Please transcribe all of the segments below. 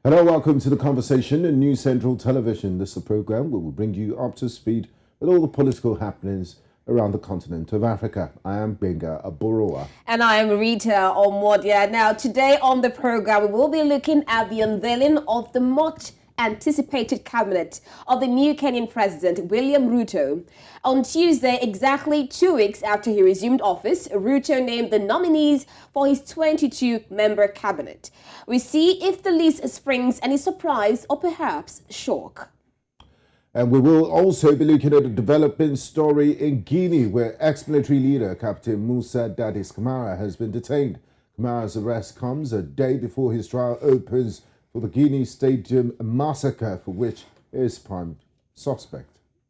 Hello, welcome to The Conversation in News Central Television. This is a program where we bring you up to speed with all the political happenings around the continent of Africa. I am Gbenga Aborowa. And I am Rita Omodia. Now, today on the program, we will be looking at the unveiling of the much anticipated cabinet of the new Kenyan president, William Ruto. On Tuesday, exactly 2 weeks after he resumed office, Ruto named the nominees for his 22-member cabinet. We see if the list springs any surprise or perhaps shock. And we will also be looking at a developing story in Guinea, where ex-military leader Captain Musa Dadis Camara has been detained. Camara's arrest comes a day before his trial opens for the Guinea Stadium massacre, for which he is prime suspect.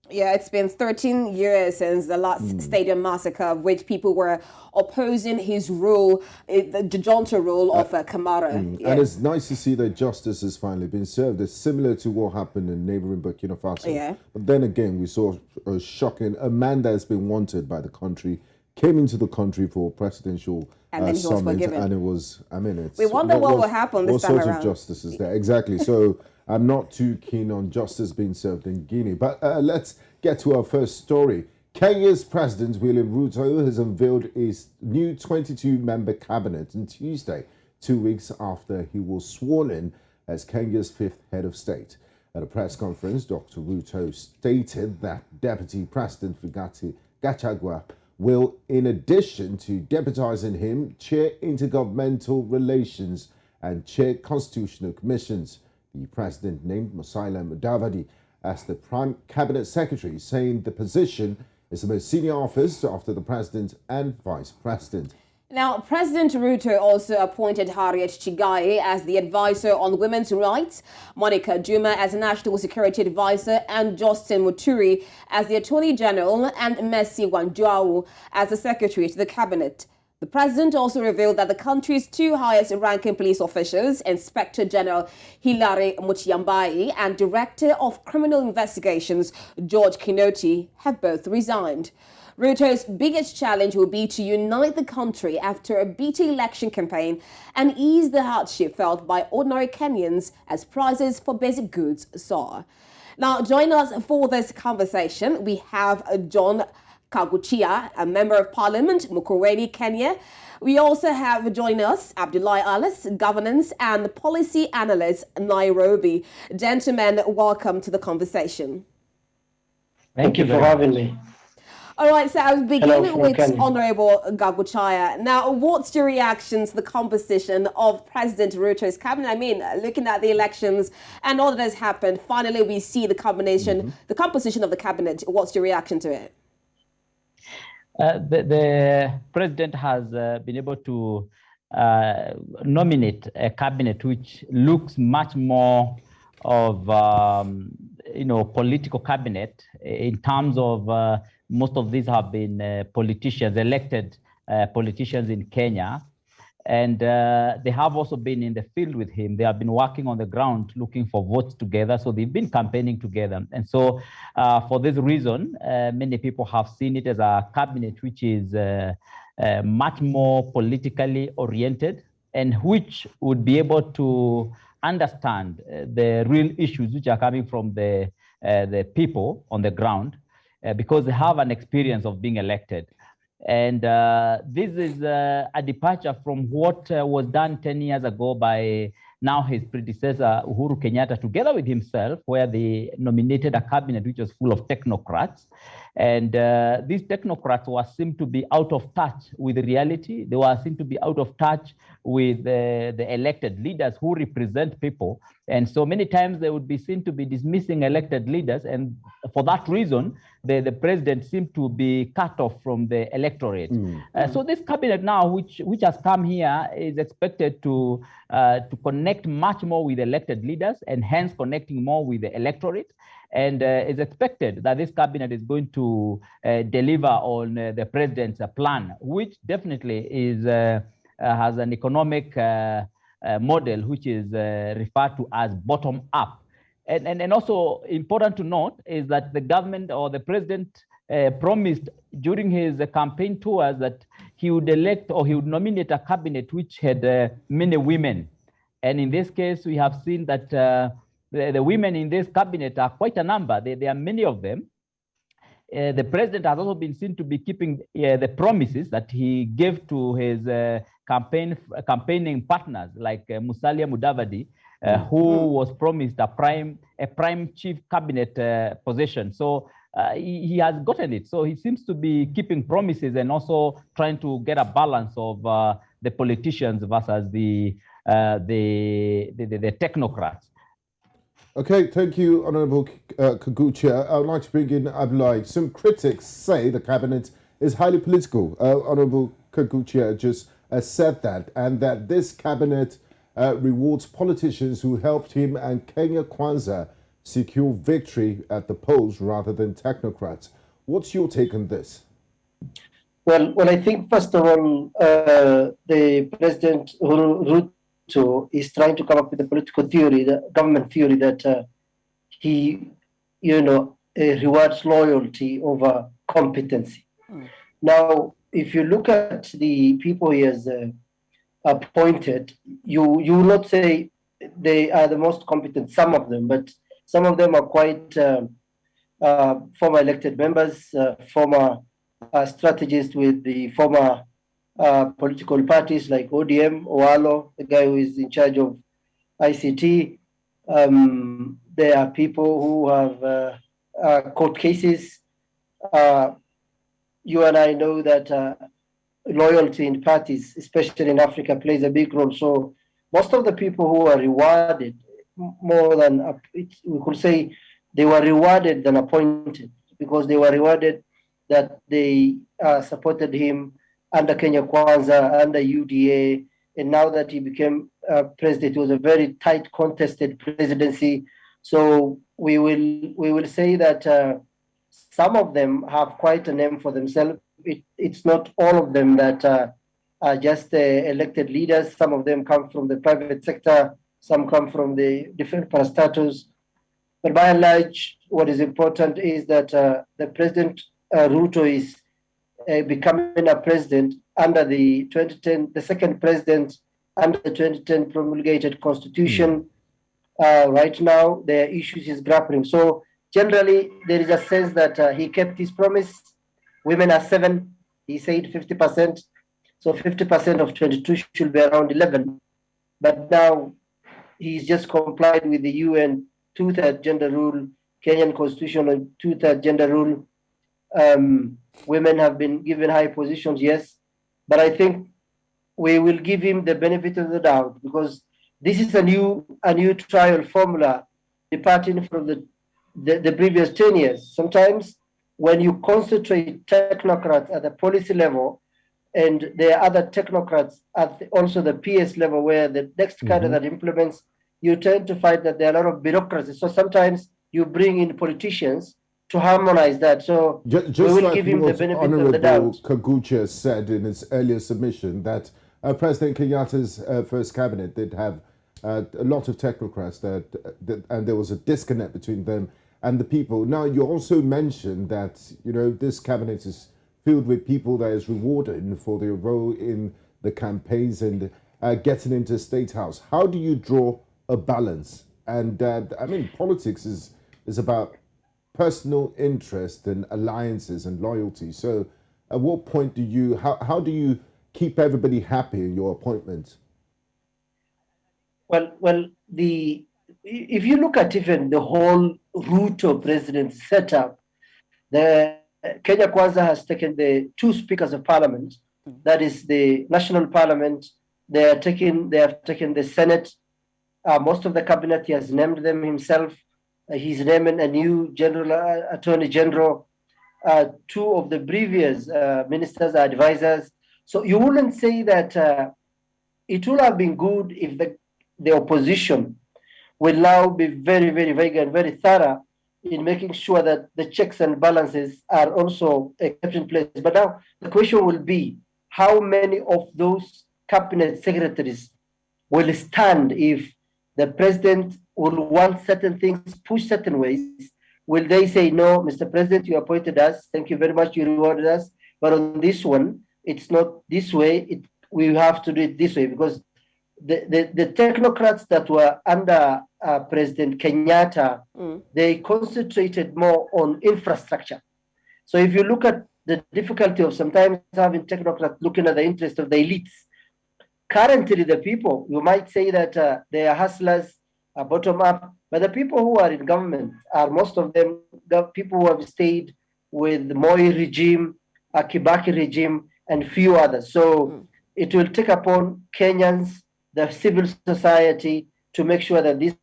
Yeah, it's been 13 years since the last stadium massacre, of which people were opposing his rule, the junta rule of Camara. Yeah. And it's nice to see that justice has finally been served. It's similar to what happened in neighboring Burkina Faso. Yeah. But then again, we saw a shocking, a man that has been wanted by the country came into the country for presidential summit, and it was, I mean, it's... We wonder what will happen this time around. What sort of justice is there? Exactly. So I'm not too keen on justice being served in Guinea. But let's get to our first story. Kenya's President William Ruto has unveiled his new 22-member cabinet on Tuesday, 2 weeks after he was sworn in as Kenya's fifth head of state. At a press conference, Dr. Ruto stated that Deputy President Rigathi Gachagua will, in addition to deputizing him, chair intergovernmental relations and chair constitutional commissions. The president named Musalia Mudavadi as the prime cabinet secretary, saying the position is the most senior office after the president and vice president. Now, President Ruto also appointed Harriet Chigai as the advisor on women's rights, Monica Juma as national security advisor, and Justin Muturi as the attorney general, and Mercy Wanjau as the secretary to the cabinet. The president also revealed that the country's two highest-ranking police officials, Inspector General Hilary Mutyambai and Director of Criminal Investigations George Kinoti, have both resigned. Ruto's biggest challenge will be to unite the country after a beating election campaign and ease the hardship felt by ordinary Kenyans as prices for basic goods soar. Now, join us for this conversation. We have John Kaguchia, a member of parliament, Mukurweini, Kenya. We also have joining us Abdullahi, Analyst, governance and policy analyst, Nairobi. Gentlemen, welcome to the conversation. Thank you for having me. All right, so I'll begin with Honorable Kaguchia. Now, what's your reaction to the composition of President Ruto's cabinet? I mean, looking at the elections and all that has happened, finally we see the combination, the composition of the cabinet. What's your reaction to it? The president has been able to nominate a cabinet which looks much more of, political cabinet in terms of most of these have been politicians, elected politicians in Kenya. And they have also been in the field with him. They have been working on the ground, looking for votes together. So they've been campaigning together. And so for this reason, many people have seen it as a cabinet which is much more politically oriented and which would be able to understand the real issues which are coming from the people on the ground because they have an experience of being elected. And this is a departure from what was done 10 years ago by now his predecessor, Uhuru Kenyatta, together with himself, where they nominated a cabinet which was full of technocrats. And these technocrats were seen to be out of touch with reality. They were seen to be out of touch with the elected leaders who represent people. And so many times they would be seen to be dismissing elected leaders. And for that reason, the president seemed to be cut off from the electorate. So this cabinet now, which has come here, is expected to connect much more with elected leaders and hence connecting more with the electorate. And it's expected that this cabinet is going to deliver on the president's plan, which definitely is has an economic model which is referred to as bottom up. And also important to note is that the government or the president promised during his campaign tours that he would elect or he would nominate a cabinet which had many women. And in this case, we have seen that the women in this cabinet are quite a number. There are many of them. The president has also been seen to be keeping the promises that he gave to his campaigning partners, like Musalia Mudavadi, who was promised a prime chief cabinet position. So he has gotten it. So he seems to be keeping promises and also trying to get a balance of the politicians versus the technocrats. Okay, thank you, Honourable Kaguchia. I would like to bring in Abdullahi. Some critics say the cabinet is highly political. Honourable Kaguchia just said that, and that this cabinet rewards politicians who helped him and Kenya Kwanza secure victory at the polls rather than technocrats. What's your take on this? Well, I think first of all, the President Ruto is trying to come up with a political theory, the government theory that he, rewards loyalty over competency. Now, if you look at the people he has appointed, you will not say they are the most competent, some of them, but some of them are quite former elected members, former strategists with the former political parties like ODM, Owalo, the guy who is in charge of ICT. There are people who have court cases. You and I know that loyalty in parties, especially in Africa, plays a big role. So most of the people who are rewarded more than, we could say, they were rewarded than appointed, because they were rewarded that they supported him under Kenya Kwanza, under UDA, and now that he became president, it was a very tight, contested presidency. So we will say that some of them have quite a name for themselves. It's not all of them that are just elected leaders. Some of them come from the private sector. Some come from the different parastatals. But by and large, what is important is that the President Ruto is becoming a president under the 2010, the second president under the 2010 promulgated constitution. Right now, there are issues he's grappling. So generally, there is a sense that he kept his promise. Women are 7, he said 50%. So 50% of 22 should be around 11. But now he's just complied with the UN 2/3 gender rule, Kenyan constitutional 2/3 gender rule. Women have been given high positions, yes, but I think we will give him the benefit of the doubt, because this is a new trial formula departing from the previous 10 years. Sometimes when you concentrate technocrats at the policy level, and there are other technocrats at also the PS level, where the next cadre that implements, you tend to find that there are a lot of bureaucracy. So sometimes you bring in politicians to harmonize that. So just we will like give him the benefit of the doubt. Kaguchia said in his earlier submission that President Kenyatta's first cabinet did have a lot of technocrats and there was a disconnect between them and the people. Now, you also mentioned that, this cabinet is filled with people that is rewarded for their role in the campaigns and getting into State House. How do you draw a balance? And politics is about personal interest and alliances and loyalty. So at what point how do you keep everybody happy in your appointment? Well, if you look at even the whole Ruto presidency setup, the Kenya Kwanza has taken the 2 speakers of parliament, that is the national parliament. They have taken the Senate. Most of the cabinet, he has named them himself. He's naming a new attorney general. 2 of the previous ministers are advisors. So you wouldn't say that it would have been good if the opposition will now be very, very vague and very thorough in making sure that the checks and balances are also kept in place. But now the question will be, how many of those cabinet secretaries will stand if the president will want certain things pushed certain ways? Will they say, no, Mr. President, you appointed us, thank you very much, you rewarded us, but on this one, it's not this way, we have to do it this way? Because the technocrats that were under President Kenyatta, they concentrated more on infrastructure. So if you look at the difficulty of sometimes having technocrats looking at the interest of the elites, currently the people, you might say that they are hustlers, bottom up, but the people who are in government are most of them people who have stayed with the Moi regime, Kibaki regime, and few others. So it will take upon Kenyans, the civil society, to make sure that this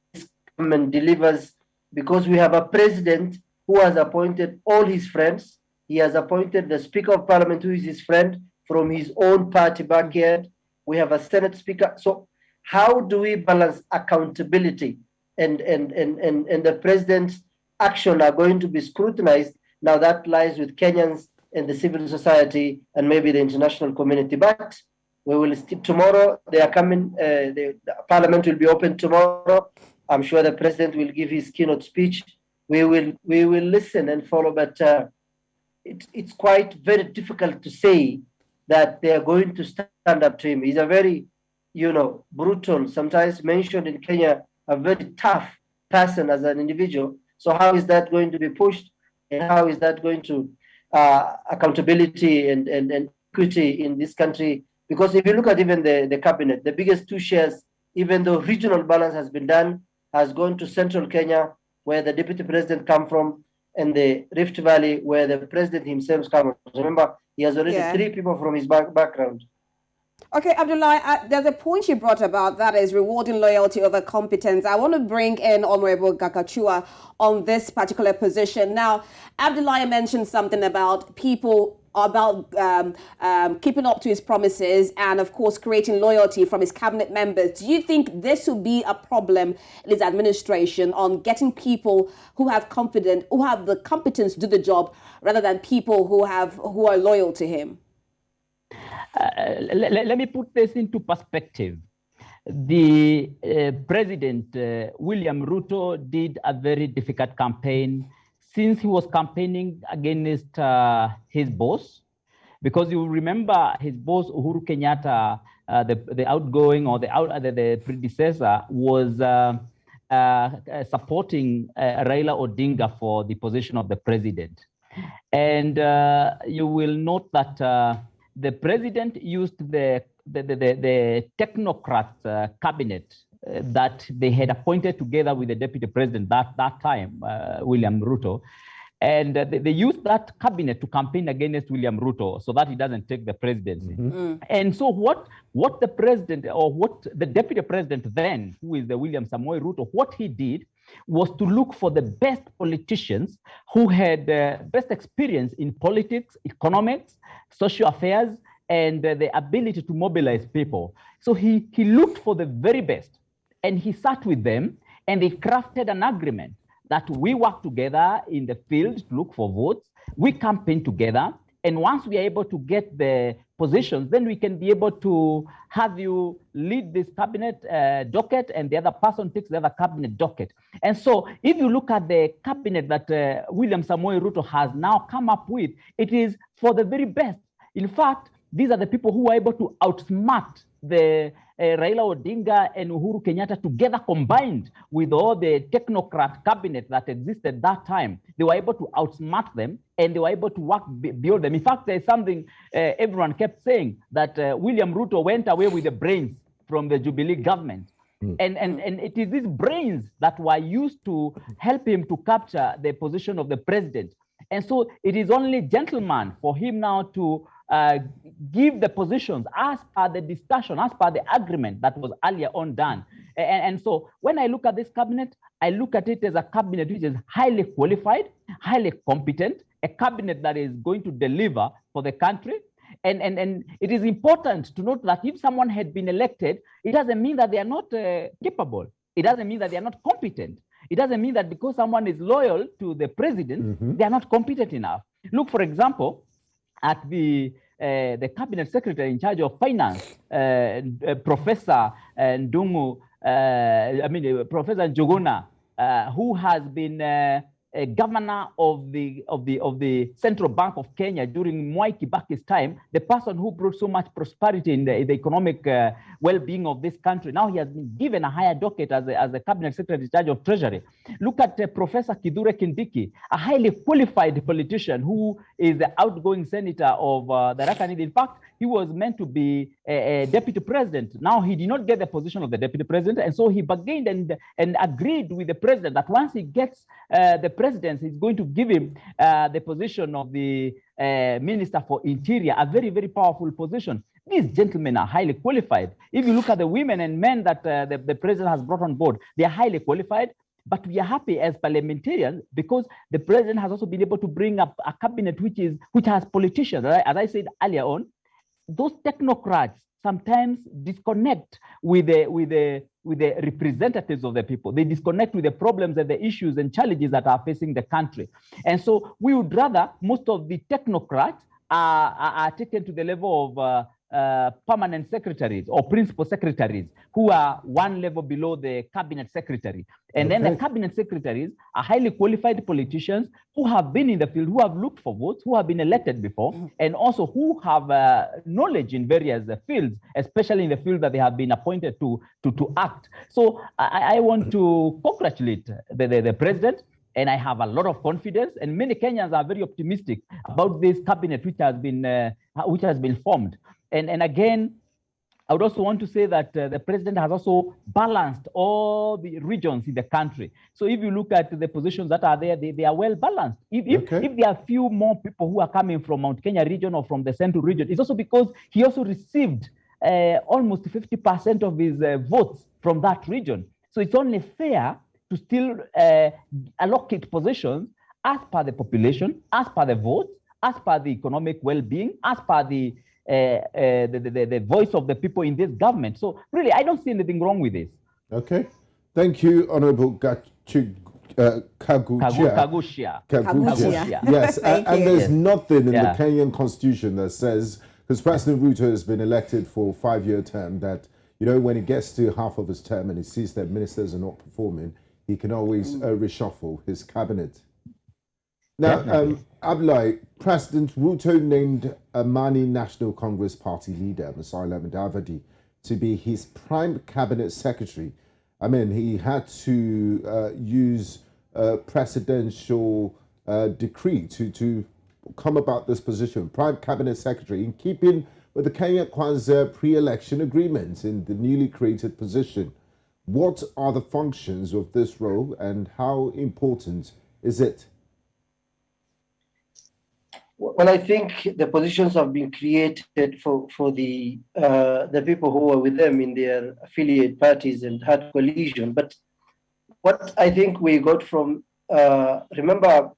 government delivers, because we have a president who has appointed all his friends. He has appointed the Speaker of Parliament, who is his friend from his own party backyard. We have a Senate Speaker. So how do we balance accountability and the president's action are going to be scrutinized? Now that lies with Kenyans and the civil society and maybe the international community. But we will tomorrow. They are coming. The Parliament will be open tomorrow. I'm sure the president will give his keynote speech. We will listen and follow. But it's quite very difficult to say that they are going to stand up to him. He's a very, brutal, sometimes mentioned in Kenya, a very tough person as an individual. So how is that going to be pushed? And how is that going to accountability and equity in this country? Because if you look at even the cabinet, the biggest two shares, even though regional balance has been done, has gone to central Kenya, where the deputy president come from, and the Rift Valley, where the president himself comes from. Remember, he has already 3 people from his background. Okay, Abdullahi, there's a point you brought about, that is rewarding loyalty over competence. I want to bring in Honorable Kaguchia on this particular position. Now, Abdullahi mentioned something about people, about keeping up to his promises and, of course, creating loyalty from his cabinet members. Do you think this will be a problem in his administration on getting people who have the competence to do the job, rather than people who are loyal to him? Let me put this into perspective. The President William Ruto did a very difficult campaign, since he was campaigning against his boss, because you remember his boss Uhuru Kenyatta, the outgoing or the predecessor, was supporting Raila Odinga for the position of the president. And you will note that the president used the technocrat cabinet that they had appointed together with the deputy president that time, William Ruto. And they used that cabinet to campaign against William Ruto so that he doesn't take the presidency. And so what the president, or what the deputy president then, who is the William Samoei Ruto, what he did was to look for the best politicians who had best experience in politics, economics, social affairs, and the ability to mobilize people. So he looked for the very best, and he sat with them, and they crafted an agreement that we work together in the field to look for votes, we campaign together, and once we are able to get the positions, then we can be able to have you lead this cabinet docket, and the other person takes the other cabinet docket. And so if you look at the cabinet that William Samoei Ruto has now come up with, it is for the very best. In fact, these are the people who are able to outsmart the Raila Odinga and Uhuru Kenyatta together, combined with all the technocrat cabinet that existed that time. They were able to outsmart them, and they were able to work beyond them. In fact, there's something everyone kept saying, that William Ruto went away with the brains from the Jubilee government. And it is these brains that were used to help him to capture the position of the president. And so it is only gentleman for him now to give the positions as per the discussion, as per the agreement that was earlier on done. And so when I look at this cabinet, I look at it as a cabinet which is highly qualified, highly competent, a cabinet that is going to deliver for the country. And it is important to note that if someone had been elected, it doesn't mean that they are not capable. It doesn't mean that they are not competent. It doesn't mean that because someone is loyal to the president, they are not competent enough. Look, for example, at the cabinet secretary in charge of finance, Professor Ndungu, Professor Njuguna, who has been governor of the Central Bank of Kenya during Mwai Kibaki's time, the person who brought so much prosperity in the economic well-being of this country. Now he has been given a higher docket as a cabinet secretary in charge of treasury. Look at Professor Kithure Kindiki, a highly qualified politician who is the outgoing senator of the Rakanid. In fact, he was meant to be a deputy president. Now he did not get the position of the deputy president, and so he bargained and agreed with the president that once he gets the presidency, he's going to give him the position of the Minister for Interior, a very, very powerful position. These gentlemen are highly qualified. If you look at the women and men that the president has brought on board, they are highly qualified. But we are happy as parliamentarians because the president has also been able to bring up a cabinet which has politicians. As I said earlier on, those technocrats sometimes disconnect with the representatives of the people. They disconnect with the problems and the issues and challenges that are facing the country. And so we would rather most of the technocrats are taken to the level of permanent secretaries or principal secretaries who are one level below the cabinet secretary. And then the cabinet secretaries are highly qualified politicians who have been in the field, who have looked for votes, who have been elected before, and also who have knowledge in various fields, especially in the field that they have been appointed to act. So I want to congratulate the president. And I have a lot of confidence, and many Kenyans are very optimistic about this cabinet which has been formed. And again, I would also want to say that the president has also balanced all the regions in the country. So if you look at the positions that are there, they are well balanced. If there are few more people who are coming from Mount Kenya region or from the Central region, it's also because he also received almost 50% of his votes from that region. So it's only fair to still allocate positions as per the population, as per the votes, as per the economic well-being, as per the voice of the people in this government. So really, I don't see anything wrong with this. Okay. Thank you, Honorable Kaguchia. Yes, and there's nothing in the Kenyan constitution that says, because President Ruto has been elected for a 5-year term, that, you know, when he gets to half of his term and he sees that ministers are not performing, he can always reshuffle his cabinet. Now, Abdullahi, President Ruto named Amani National Congress Party leader, Musalia Mudavadi, to be his prime cabinet secretary. I mean, he had to use a presidential decree to come about this position, prime cabinet secretary, in keeping with the Kenya Kwanzaa pre-election agreement in the newly created position. What are the functions of this role and how important is it? Well, I think the positions have been created for the people who were with them in their affiliate parties and had coalition. But what I think we got from, remember,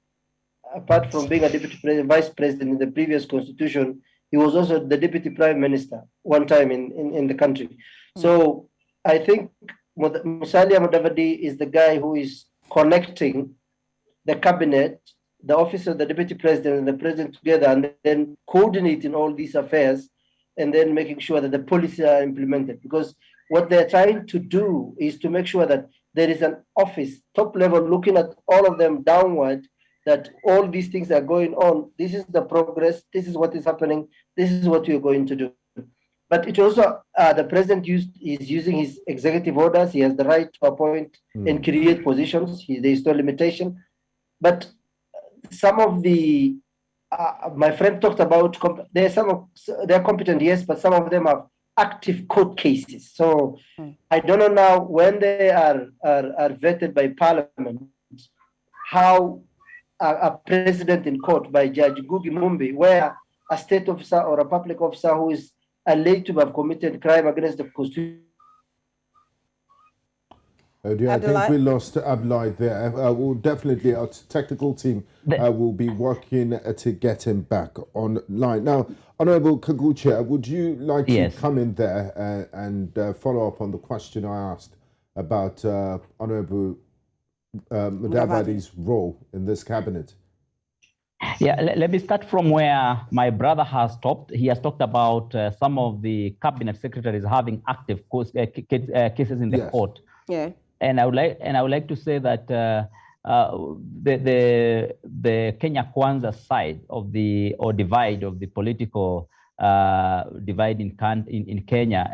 apart from being a deputy president, vice president in the previous constitution, he was also the deputy prime minister one time in the country. So I think Musalia Mudavadi is the guy who is connecting the cabinet, the office of the deputy president and the president together, and then coordinating all these affairs and then making sure that the policies are implemented. Because what they're trying to do is to make sure that there is an office, top level, looking at all of them downward, that all these things are going on. This is the progress. This is what is happening. This is what you're going to do. But it also, the president is using his executive orders. He has the right to appoint and create positions. There is no limitation. But some of the, my friend talked about, they're competent, yes, but some of them have active court cases. So I don't know now when they are vetted by parliament, how a president in court by Judge Ngugi Mumbi, where a state officer or a public officer who is alleged to have committed crime against the Constitution. I think we lost Abdullahi there. We'll definitely, our technical team will be working to get him back online. Now, Honorable Kaguchia, would you like to come in there and follow up on the question I asked about Honorable Mudavadi's role in this cabinet? Yeah, let me start from where my brother has stopped. He has talked about some of the cabinet secretaries having active cases in the court. Yeah. And I would like to say that the Kenya Kwanza side of the divide of the political divide in Kenya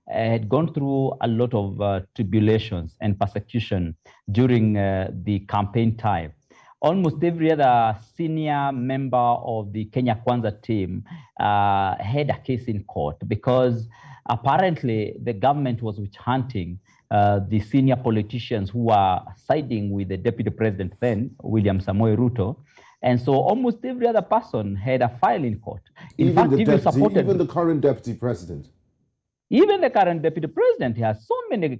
had gone through a lot of tribulations and persecution during the campaign time. Almost every other senior member of the Kenya Kwanza team had a case in court because apparently the government was witch hunting the senior politicians who were siding with the deputy president then, William Samoei Ruto. And so almost every other person had a file in court. In fact, even the current deputy president. Even the current deputy president has so many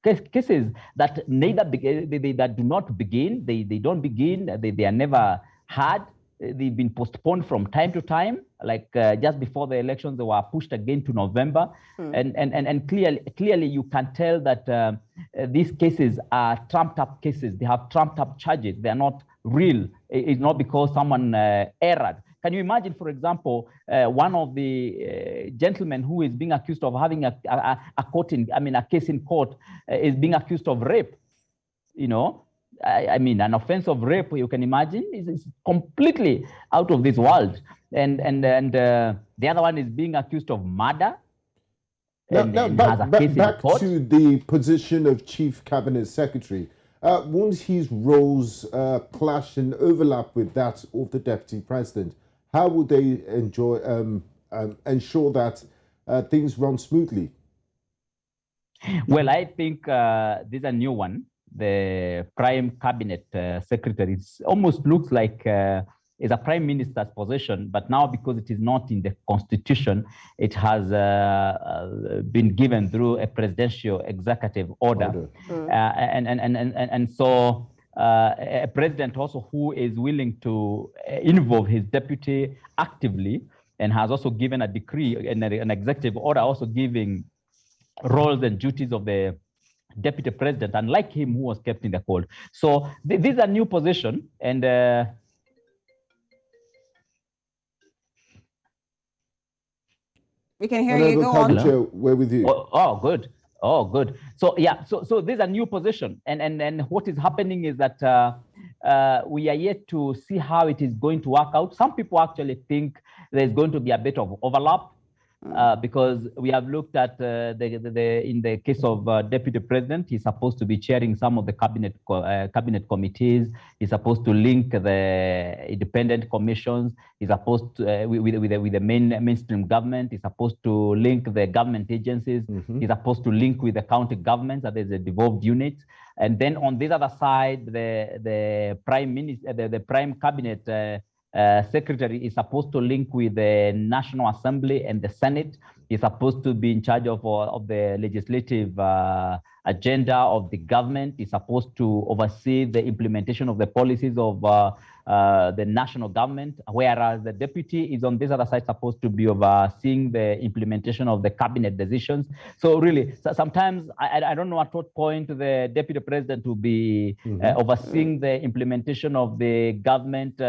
cases that neither that do not begin, they don't begin, they are never had. They've been postponed from time to time. Like just before the elections, they were pushed again to November. And clearly you can tell that these cases are trumped up cases. They have trumped up charges. They are not real. It's not because someone erred. Can you imagine, for example, one of the gentlemen who is being accused of having a case in court is being accused of rape? You know, I mean, an offense of rape, you can imagine, is completely out of this world. And the other one is being accused of murder. Back to the position of Chief Cabinet Secretary. Won't his roles clash and overlap with that of the Deputy President? How would they ensure that things run smoothly? Well, I think this is a new one. The Prime Cabinet Secretary almost looks like it's a Prime Minister's position, but now because it is not in the Constitution, it has been given through a presidential executive order. And so a president also who is willing to involve his deputy actively and has also given a decree and an executive order also giving roles and duties of the deputy president, unlike him who was kept in the cold. So this is a new position, and we can hear you. Go on. We're with you. Oh, good. Oh, good. So yeah, so this is a new position, and what is happening is that we are yet to see how it is going to work out. Some people actually think there's going to be a bit of overlap. Because we have looked at in the case of deputy president, he's supposed to be chairing some of the cabinet committees. He's supposed to link the independent commissions. He's supposed to, with the mainstream government. He's supposed to link the government agencies. He's supposed to link with the county governments. That there's a devolved unit. And then on this other side, the prime minister, the prime cabinet secretary is supposed to link with the National Assembly and the Senate. He's supposed to be in charge of the legislative agenda of the government. He's supposed to oversee the implementation of the policies of the national government, whereas the deputy is on this other side supposed to be overseeing the implementation of the cabinet decisions. So really, sometimes I don't know at what point the deputy president will be overseeing the implementation of the government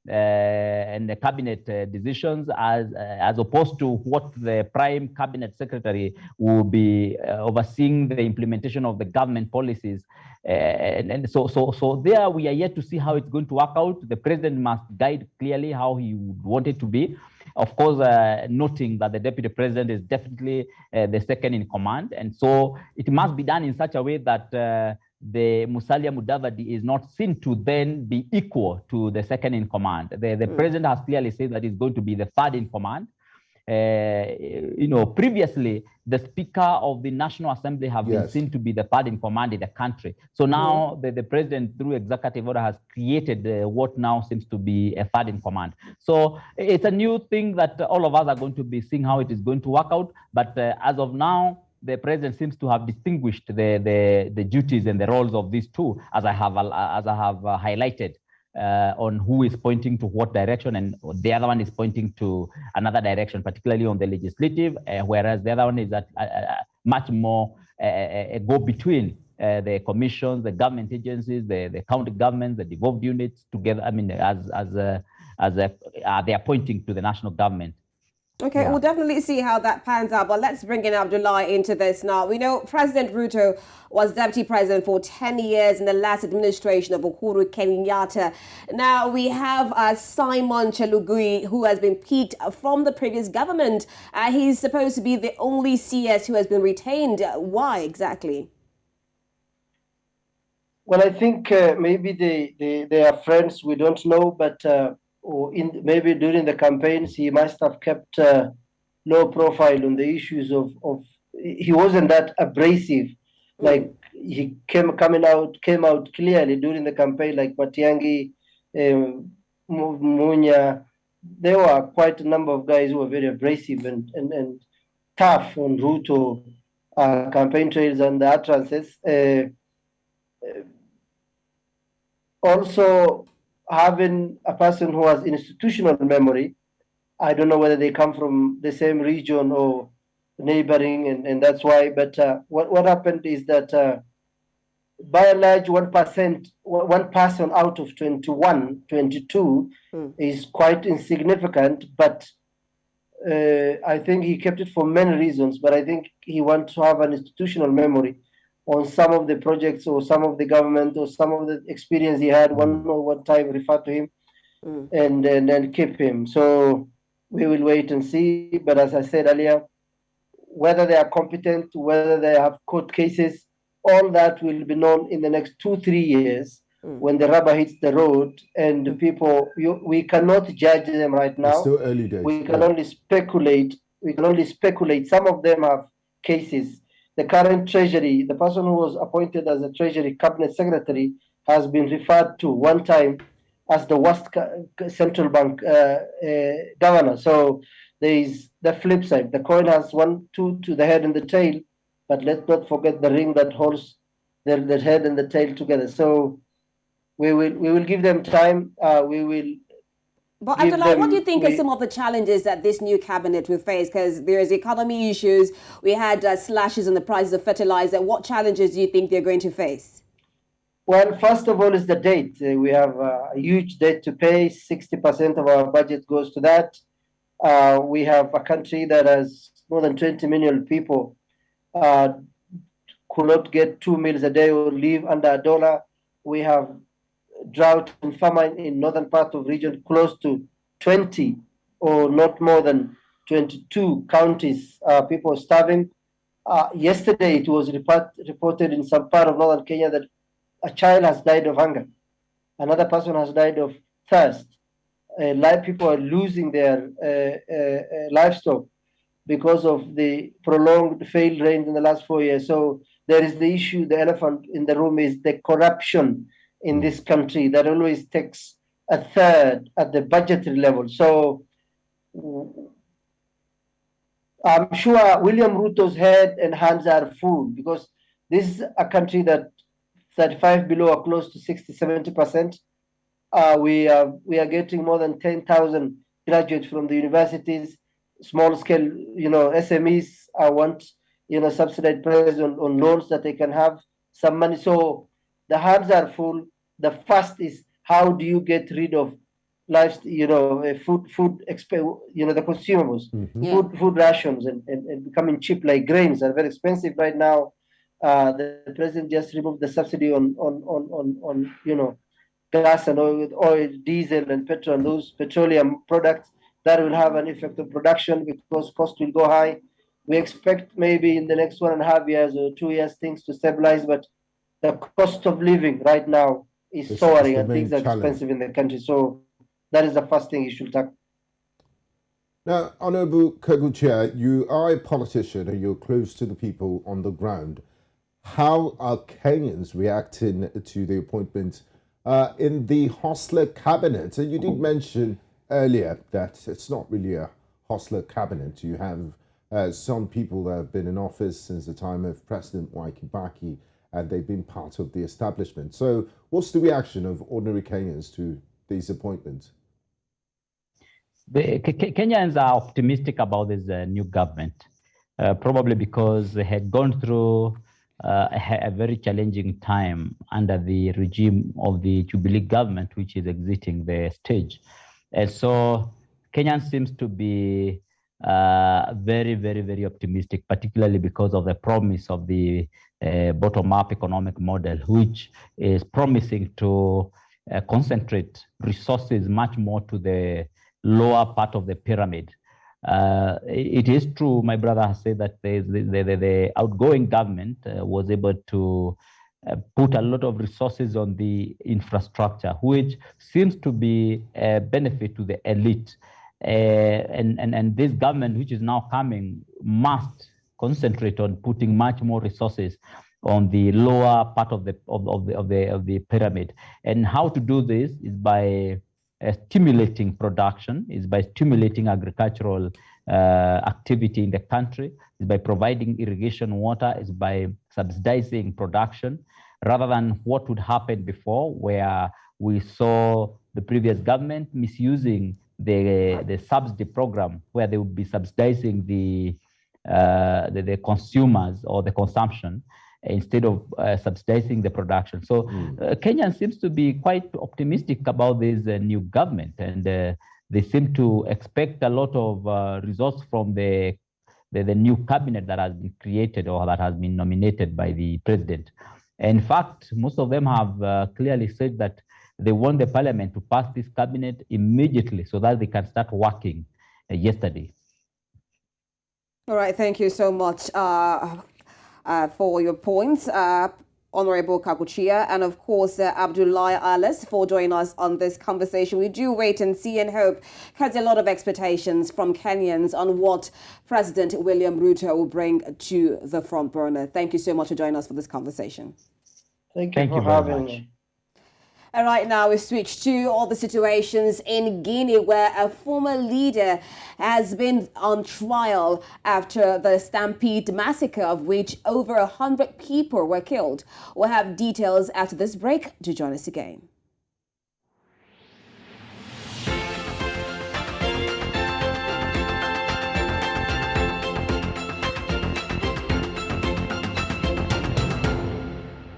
and the cabinet decisions as opposed to what the prime cabinet secretary will be overseeing the implementation of the government policies. And so there we are yet to see how it's going to work out. The president must guide clearly how he would want it to be. Of course, noting that the deputy president is definitely the second in command. And so it must be done in such a way that the Musalia Mudavadi is not seen to then be equal to the second in command. The president has clearly said that he's going to be the third in command. Previously, the Speaker of the National Assembly have been seen to be the third in command in the country. So now the president, through executive order, has created what now seems to be a third in command. So it's a new thing that all of us are going to be seeing how it is going to work out. But as of now, the president seems to have distinguished the duties and the roles of these two, as I have highlighted, on who is pointing to what direction, and the other one is pointing to another direction, particularly on the legislative, whereas the other one is that much more a go-between the commissions, the government agencies, the county governments, the devolved units together. I mean, as they are pointing to the national government. Okay, Yeah. we'll definitely see how that pans out, but let's bring in Abdullahi into this now. We know President Ruto was deputy president for 10 years in the last administration of Uhuru Kenyatta. Now we have Simon Chelugui, who has been picked from the previous government. He's supposed to be the only CS who has been retained. Why exactly? Well, I think maybe they are friends. We don't know, but maybe during the campaigns he must have kept low profile on the issues of. He wasn't that abrasive, like he came out clearly during the campaign, like Matiangi, Munya. There were quite a number of guys who were very abrasive and tough on Ruto campaign trails and the utterances. Also, having a person who has institutional memory, I don't know whether they come from the same region or neighboring, and that's why. But what happened is that by and large, 1%, one person out of 21, 22 is quite insignificant. But I think he kept it for many reasons. But I think he wants to have an institutional memory on some of the projects or some of the government or some of the experience he had one time referred to him and then keep him. So we will wait and see. But as I said earlier, whether they are competent, whether they have court cases, all that will be known in the next 2-3 years when the rubber hits the road. And people, we cannot judge them right now. It's still early days. We can only speculate. We can only speculate. Some of them have cases. The current treasury, the person who was appointed as a treasury cabinet secretary, has been referred to one time as the worst central bank governor. So there is the flip side. The coin has two to the head and the tail, but let's not forget the ring that holds the head and the tail together. So we will give them time. We will. But Abdullahi, what do you think are some of the challenges that this new cabinet will face? Because there's economy issues. We had slashes in the prices of fertilizer. What challenges do you think they're going to face? Well, first of all is the debt. We have a huge debt to pay. 60% of our budget goes to that. We have a country that has more than 20 million people could not get 2 meals a day or live under $1. We have drought and famine in northern part of region, close to 20 or not more than 22 counties, people starving. Yesterday it was reported in some part of northern Kenya that a child has died of hunger. Another person has died of thirst. People are losing their livestock because of the prolonged failed rains in the last 4 years. So there is the issue, the elephant in the room is the corruption in this country that always takes a third at the budgetary level. So I'm sure William Ruto's head and hands are full because this is a country that 35 below are close to 60-70%. We are getting more than 10,000 graduates from the universities, small scale, SMEs want, subsidized prices on loans that they can have some money. So the hands are full. The first is how do you get rid of life, food, the consumables, food rations and becoming cheap, like grains are very expensive right now. The president just removed the subsidy on gas and oil, diesel and petrol, and those petroleum products. That will have an effect on production because cost will go high. We expect maybe in the next 1.5 years or 2 years things to stabilize, but the cost of living right now is soaring and things are expensive in the country. So that is the first thing you should tackle. Now, Honorable Kaguchia, you are a politician and you're close to the people on the ground. How are Kenyans reacting to the appointment in the Hustler cabinet? And you did mention earlier that it's not really a Hustler cabinet. You have some people that have been in office since the time of President Mwai Kibaki, and they've been part of the establishment. So what's the reaction of ordinary Kenyans to these appointments? The Kenyans are optimistic about this new government, probably because they had gone through a very challenging time under the regime of the Jubilee government, which is exiting the stage. And so Kenyans seems to be very, very, very optimistic, particularly because of the promise of the bottom-up economic model, which is promising to concentrate resources much more to the lower part of the pyramid. It is true, my brother has said that the outgoing government was able to put a lot of resources on the infrastructure, which seems to be a benefit to the elite. And this government, which is now coming, must concentrate on putting much more resources on the lower part of the pyramid. And how to do this is by stimulating production, is by stimulating agricultural activity in the country, is by providing irrigation water, is by subsidizing production, rather than what would happen before, where we saw the previous government misusing the subsidy program, where they would be subsidizing the consumers or the consumption instead of subsidizing the production. So Kenya seems to be quite optimistic about this new government, and they seem to expect a lot of results from the new cabinet that has been created or that has been nominated by the president. In fact, most of them have clearly said that they want the parliament to pass this cabinet immediately so that they can start working yesterday. All right, thank you so much for your points, Honorable Kaguchia, and of course Abdullahi Analyst, for joining us on this conversation. We do wait and see and hope, because there are a lot of expectations from Kenyans on what President William Ruto will bring to the front burner. Thank you so much for joining us for this conversation. Thank you for having me. And right now we switch to all the situations in Guinea, where a former leader has been on trial after the Stampede massacre, of which over 100 people were killed. We'll have details after this break. Do join us again.